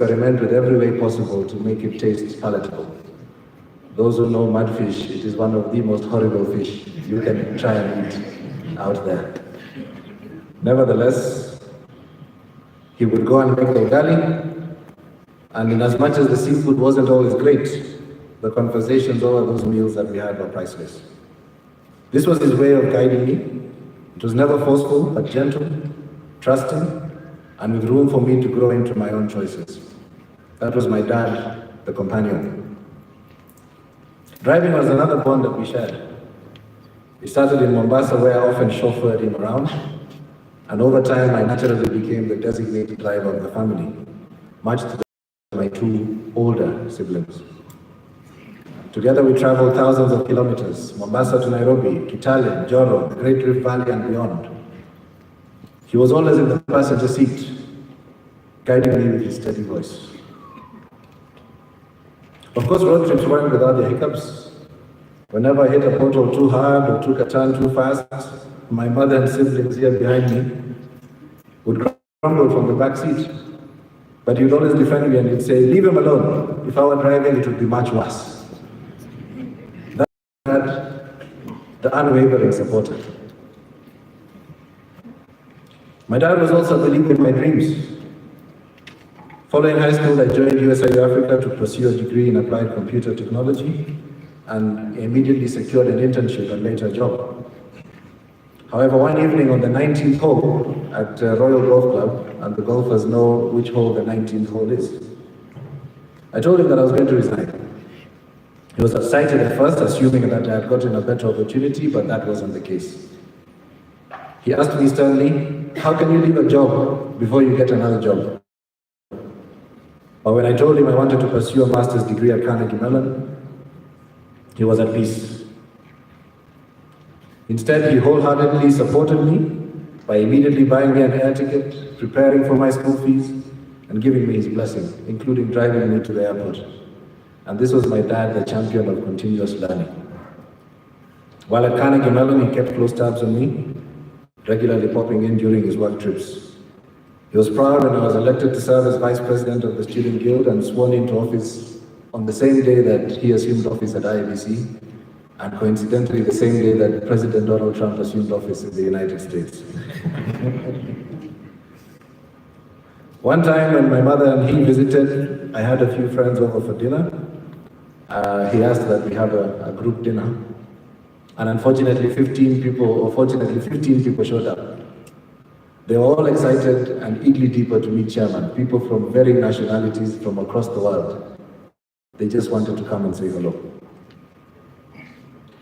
experiment with every way possible to make it taste palatable. Those who know mudfish, it is one of the most horrible fish you can try and eat out there. Nevertheless, he would go and make the ugali, and in as much as the seafood wasn't always great, the conversations over those meals that we had were priceless. This was his way of guiding me. It was never forceful, but gentle, trusting, and with room for me to grow into my own choices. That was my dad, the companion. Driving was another bond that we shared. We started in Mombasa, where I often chauffeured him around, and over time I naturally became the designated driver of the family, much to my two older siblings. Together we traveled thousands of kilometers, Mombasa to Nairobi, Kitale, Joro, the Great Rift Valley and beyond. He was always in the passenger seat, guiding me with his steady voice. Of course, road trips weren't without their hiccups. Whenever I hit a pothole too hard or took a turn too fast, my mother and siblings here behind me would grumble from the back seat. But he'd always defend me and he'd say, "Leave him alone. If I were driving, it would be much worse." That the unwavering supporter. My dad was also a believer in my dreams. Following high school, I joined USAID Africa to pursue a degree in applied computer technology and immediately secured an internship and later a job. However, one evening on the 19th hole at Royal Golf Club, and the golfers know which hole the 19th hole is, I told him that I was going to resign. He was excited at first, assuming that I had gotten a better opportunity, but that wasn't the case. He asked me sternly, "How can you leave a job before you get another job?" But when I told him I wanted to pursue a master's degree at Carnegie Mellon, he was at peace. Instead, he wholeheartedly supported me by immediately buying me an air ticket, preparing for my school fees, and giving me his blessing, including driving me to the airport. And this was my dad, the champion of continuous learning. While at Carnegie Mellon, he kept close tabs on me, regularly popping in during his work trips. He was proud when I was elected to serve as vice president of the Student Guild and sworn into office on the same day that he assumed office at IABC, and coincidentally the same day that President Donald Trump assumed office in the United States. One time when my mother and he visited, I had a few friends over for dinner. He asked that we have a group dinner. And unfortunately, 15 people showed up. They were all excited and eagerly eager to meet Chairman, people from varying nationalities from across the world. They just wanted to come and say hello.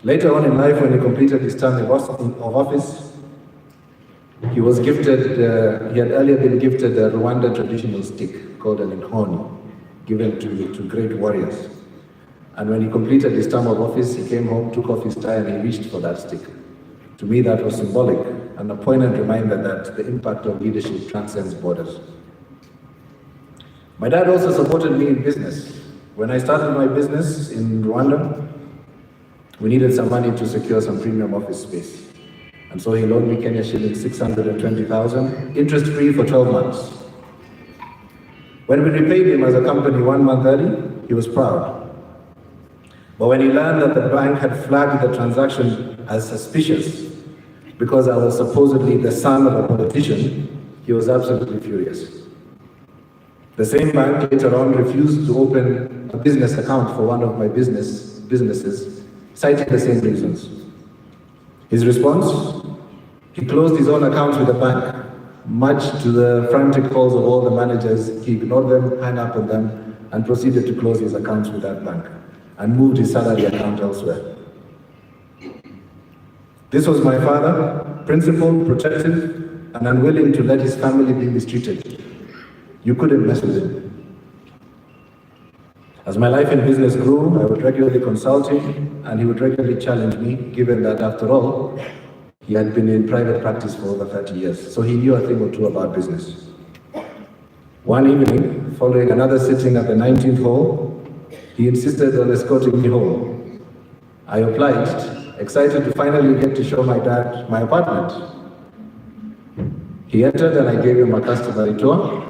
Later on in life, when he completed his term of office, he was gifted, he had earlier been gifted a Rwandan traditional stick called an inkoni, given to great warriors. And when he completed his term of office, he came home, took off his tie, and he reached for that stick. To me, that was symbolic and a poignant reminder that the impact of leadership transcends borders. My dad also supported me in business. When I started my business in Rwanda, we needed some money to secure some premium office space. And so he loaned me Kenya shillings 620,000, interest-free for 12 months. When we repaid him as a company 1 month early, he was proud. But when he learned that the bank had flagged the transaction as suspicious because I was supposedly the son of a politician, he was absolutely furious. The same bank later on refused to open a business account for one of my businesses, citing the same reasons. His response? He closed his own accounts with the bank. Much to the frantic calls of all the managers, he ignored them, hung up on them, and proceeded to close his accounts with that bank and moved his salary account elsewhere. This was my father, principled, protective, and unwilling to let his family be mistreated. You couldn't mess with him. As my life in business grew, I would regularly consult him, and he would regularly challenge me, given that, after all, he had been in private practice for over 30 years, so he knew a thing or two about business. One evening, following another sitting at the 19th hole, he insisted on escorting me home. I obliged, excited to finally get to show my dad my apartment. He entered and I gave him a customary tour.